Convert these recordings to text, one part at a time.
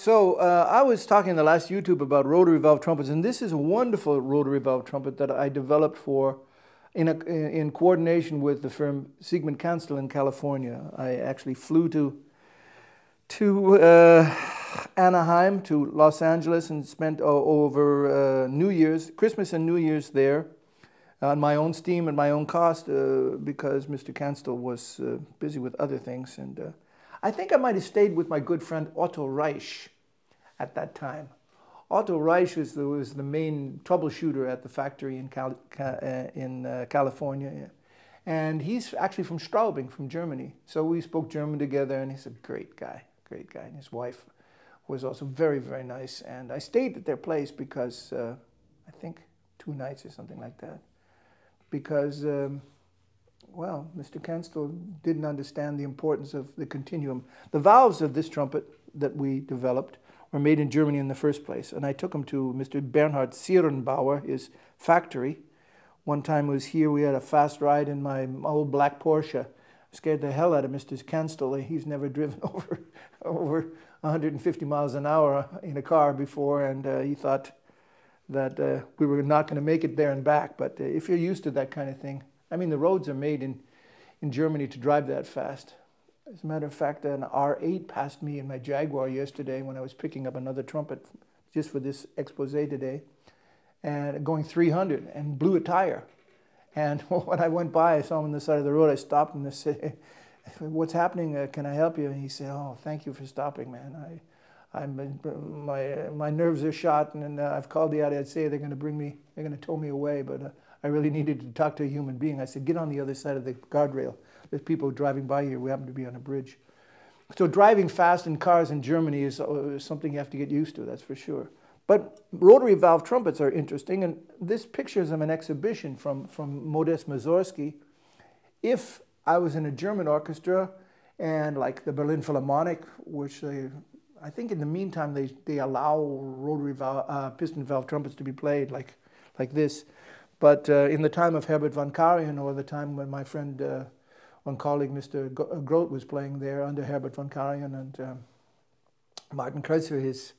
So I was talking in the last YouTube about rotary valve trumpets, and this is a wonderful rotary valve trumpet that I developed for in coordination with the firm Siegmund Kanstel in California. I actually flew to Anaheim, to Los Angeles, and spent over New Year's, Christmas and New Year's there on my own steam and my own cost because Mr. Kanstel was busy with other things. And I think I might have stayed with my good friend Otto Reich at that time. Otto Reich was the main troubleshooter at the factory in California. And he's actually from Straubing, from Germany. So we spoke German together, and he's a great guy, great guy. And his wife was also very, very nice. And I stayed at their place because, I think 2 nights or something like that. Because, well, Mr. Kanstel didn't understand the importance of the continuum. The valves of this trumpet that we developed were made in Germany in the first place. And I took him to Mr. Bernhard Sierenbauer, his factory. One time I was here, we had a fast ride in my old black Porsche. Scared the hell out of Mr. Kanstel. He's never driven over 150 miles an hour in a car before, and he thought that we were not going to make it there and back. But if you're used to that kind of thing, I mean, the roads are made in Germany to drive that fast. As a matter of fact, an R8 passed me in my Jaguar yesterday when I was picking up another trumpet just for this expose today, and going 300 and blew a tire. And when I went by, I saw him on the side of the road. I stopped and I said, "What's happening? Can I help you?" And he said, "Oh, thank you for stopping, man. My nerves are shot, and I've called the RCS. They're going to tow me away, but I really needed to talk to a human being." I said, "Get on the other side of the guardrail. There's people driving by here. We happen to be on a bridge." So driving fast in cars in Germany is something you have to get used to, that's for sure. But rotary valve trumpets are interesting, and this picture is of an exhibition from Modest Mussorgsky. If I was in a German orchestra, and like the Berlin Philharmonic, which I think in the meantime they allow rotary valve, piston valve trumpets to be played like this. But in the time of Herbert von Karajan, or the time when my friend, one colleague, Mr. Groth, was playing there under Herbert von Karajan, and Martin Kreutzer, his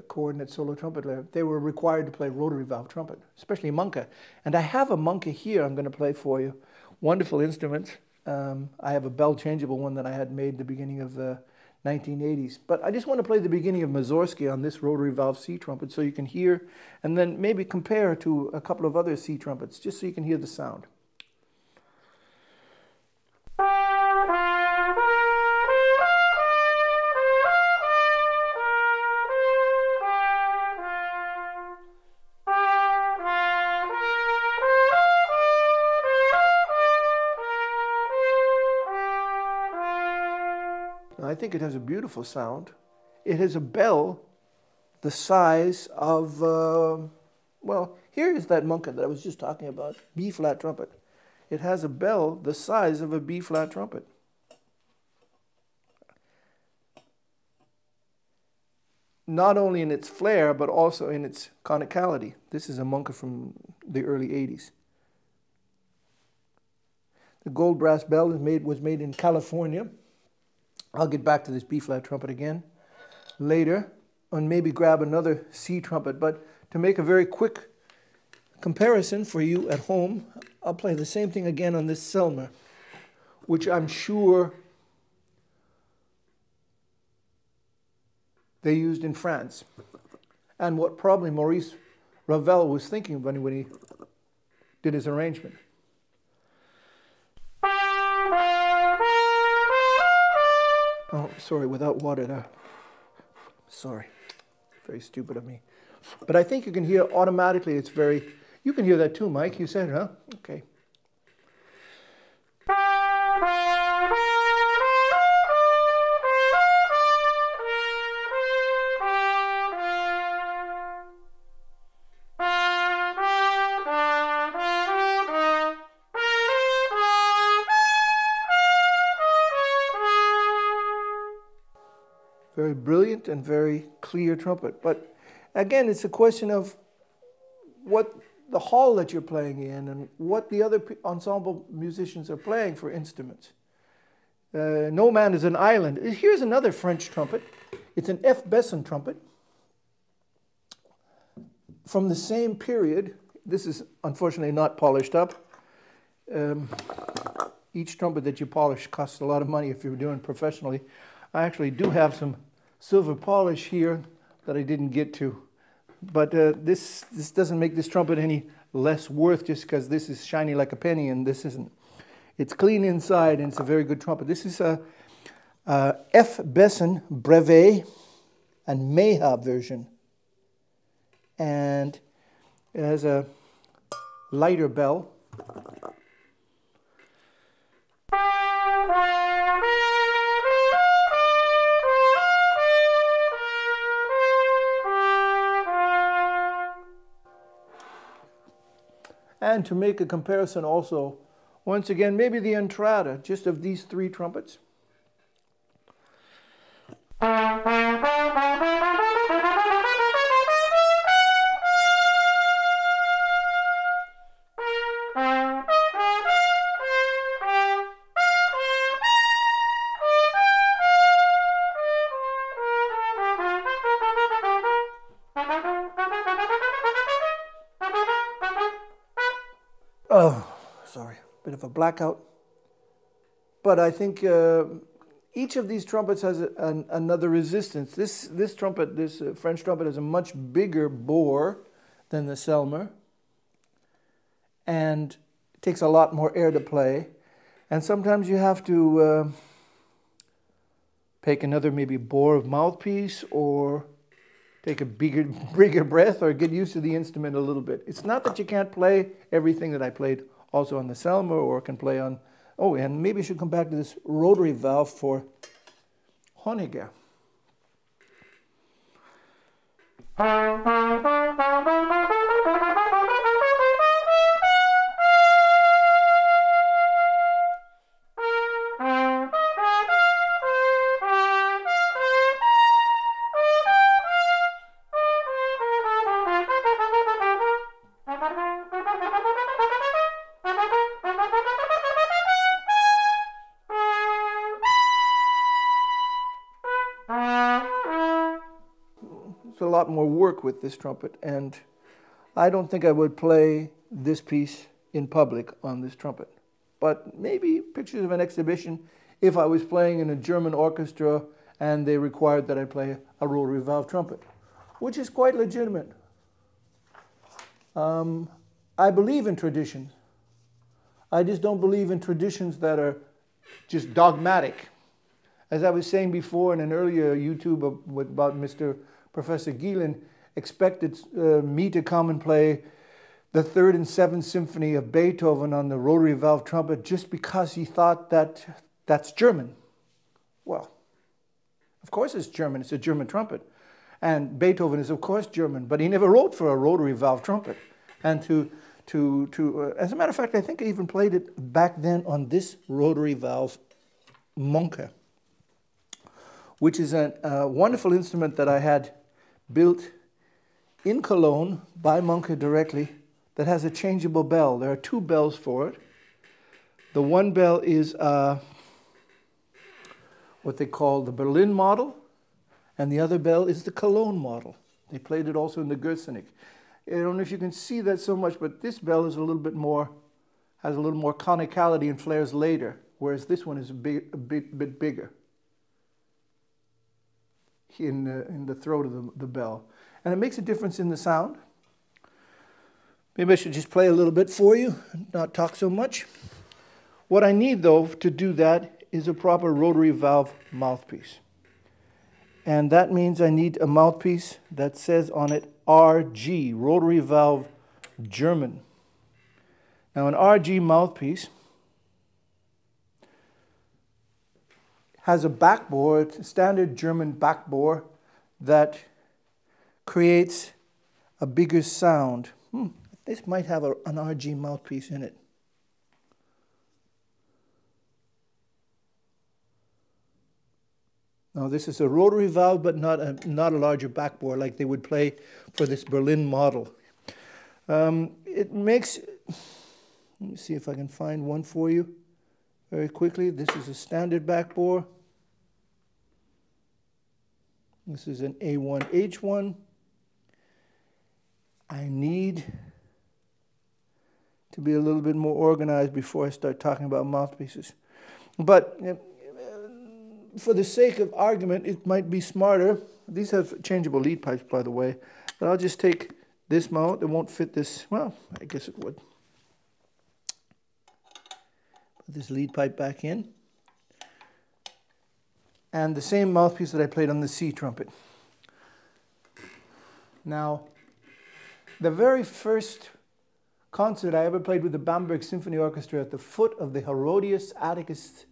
coordinate solo trumpet player, they were required to play rotary valve trumpet, especially Munke. And I have a Munke here I'm going to play for you. Wonderful instrument. I have a bell changeable one that I had made at the beginning of the 1980s. But I just want to play the beginning of Mussorgsky on this rotary valve C trumpet so you can hear, and then maybe compare to a couple of other C trumpets, just so you can hear the sound. I think it has a beautiful sound. It has a bell the size of, well, here is that Munke that I was just talking about, B-flat trumpet. It has a bell the size of a B-flat trumpet. Not only in its flare, but also in its conicality. This is a Munke from the early 80s. The gold brass bell was made in California. I'll get back to this B-flat trumpet again later, and maybe grab another C trumpet. But to make a very quick comparison for you at home, I'll play the same thing again on this Selmer, which I'm sure they used in France, and what probably Maurice Ravel was thinking when he did his arrangement. Oh, sorry, without water there. Sorry, very stupid of me. But I think you can hear automatically, it's very, you can hear that too, Mike, you said, huh? Okay. Very brilliant and very clear trumpet. But again, it's a question of what the hall that you're playing in and what the other ensemble musicians are playing for instruments. No man is an island. Here's another French trumpet. It's an F. Besson trumpet from the same period. This is unfortunately not polished up. Each trumpet that you polish costs a lot of money if you're doing it professionally. I actually do have some silver polish here that I didn't get to. But this doesn't make this trumpet any less worth just because this is shiny like a penny and this isn't. It's clean inside and it's a very good trumpet. This is a F. Besson Brevet and Mayha version. And it has a lighter bell. And to make a comparison also, once again, maybe the entrada, just of these three trumpets. Oh, sorry, bit of a blackout. But I think each of these trumpets has another resistance. This trumpet, this French trumpet, has a much bigger bore than the Selmer, and it takes a lot more air to play. And sometimes you have to take another maybe bore of mouthpiece, or take a bigger breath, or get used to the instrument a little bit. It's not that you can't play everything that I played also on the Selmer, or can play on, oh, and maybe I should come back to this rotary valve for Honegger. It's a lot more work with this trumpet, and I don't think I would play this piece in public on this trumpet. But maybe pictures of an exhibition if I was playing in a German orchestra and they required that I play a rotary valve trumpet, which is quite legitimate. I believe in traditions. I just don't believe in traditions that are just dogmatic. As I was saying before in an earlier YouTube about Professor Gielen expected me to come and play the 3rd and 7th Symphony of Beethoven on the rotary valve trumpet just because he thought that that's German. Well, of course it's German. It's a German trumpet. And Beethoven is of course German, but he never wrote for a rotary valve trumpet. And as a matter of fact, I think I even played it back then on this rotary valve Monke, which is a wonderful instrument that I had built in Cologne by Monke directly, that has a changeable bell. There are two bells for it. The one bell is what they call the Berlin model, and the other bell is the Cologne model. They played it also in the Gürzenich. I don't know if you can see that so much, but this bell is a little bit more, has a little more conicality and flares later, whereas this one is a bit bigger in the throat of the bell. And it makes a difference in the sound. Maybe I should just play a little bit for you and not talk so much. What I need, though, to do that is a proper rotary valve mouthpiece. And that means I need a mouthpiece that says on it RG, rotary valve German. Now an RG mouthpiece has a backbore, a standard German backbore that creates a bigger sound. This might have an RG mouthpiece in it. Now this is a rotary valve, but not a larger backbore like they would play for this Berlin model. It makes, let me see if I can find one for you. very quickly. This is a standard back bore. This is an A1H1. I need to be a little bit more organized before I start talking about mouthpieces. But for the sake of argument, it might be smarter. These have changeable lead pipes, by the way. But I'll just take this mount. It won't fit this. Well, I guess it would. Put this lead pipe back in. And the same mouthpiece that I played on the C trumpet. Now, the very first concert I ever played with the Bach Symphony Orchestra at the foot of the Herodias Atticus,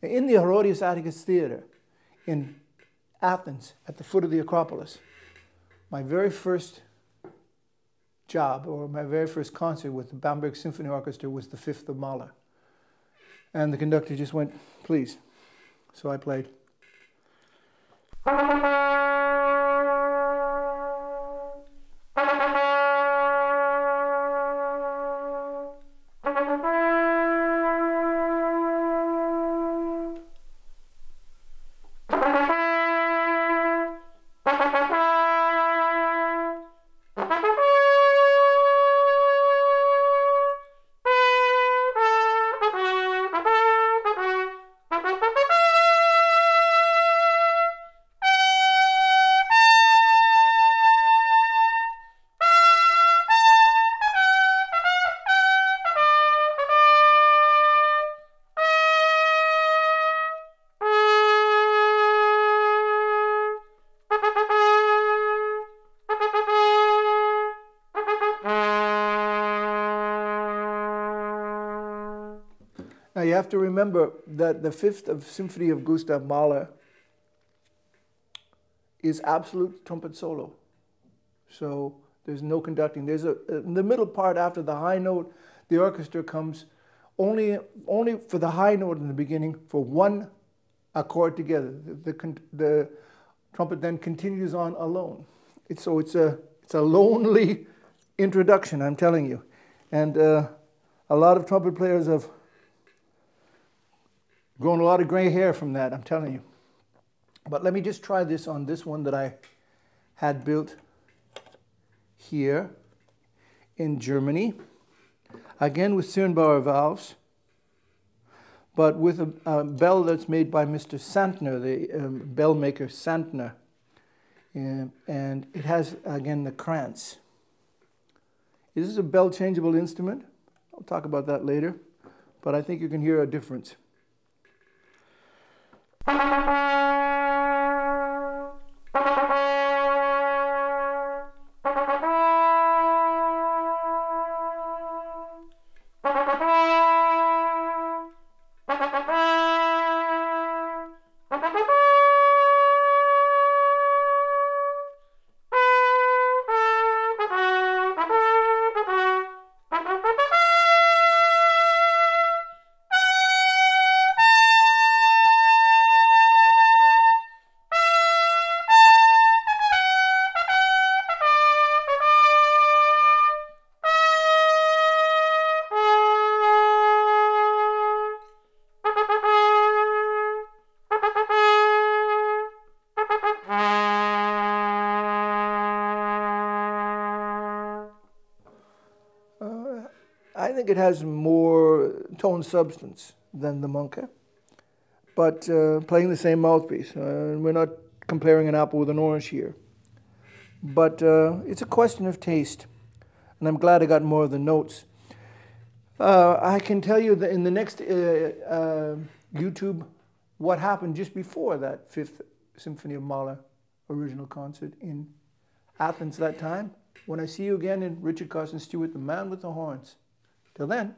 in the Herodias Atticus Theater in Athens, at the foot of the Acropolis. My very first job, or my very first concert with the Bach Symphony Orchestra was the Fifth of Mahler. And the conductor just went, please. So I played. Now you have to remember that the Fifth Symphony of Gustav Mahler is absolute trumpet solo. So there's no conducting. There's in the middle part after the high note, the orchestra comes only for the high note in the beginning for one accord together. The trumpet then continues on alone. It's a lonely introduction, I'm telling you. And a lot of trumpet players have grown a lot of gray hair from that, I'm telling you. But let me just try this on this one that I had built here in Germany. Again with Zirnbauer valves, but with a bell that's made by Mr. Santner, the bell maker Santner. And it has, again, the krantz. This is a bell changeable instrument. I'll talk about that later, but I think you can hear a difference. I think it has more tone substance than the Munke, but playing the same mouthpiece. We're not comparing an apple with an orange here. But it's a question of taste, and I'm glad I got more of the notes. I can tell you that in the next YouTube what happened just before that Fifth Symphony of Mahler original concert in Athens that time. When I see you again in Richard Carson Steuart, the man with the horns. Till then.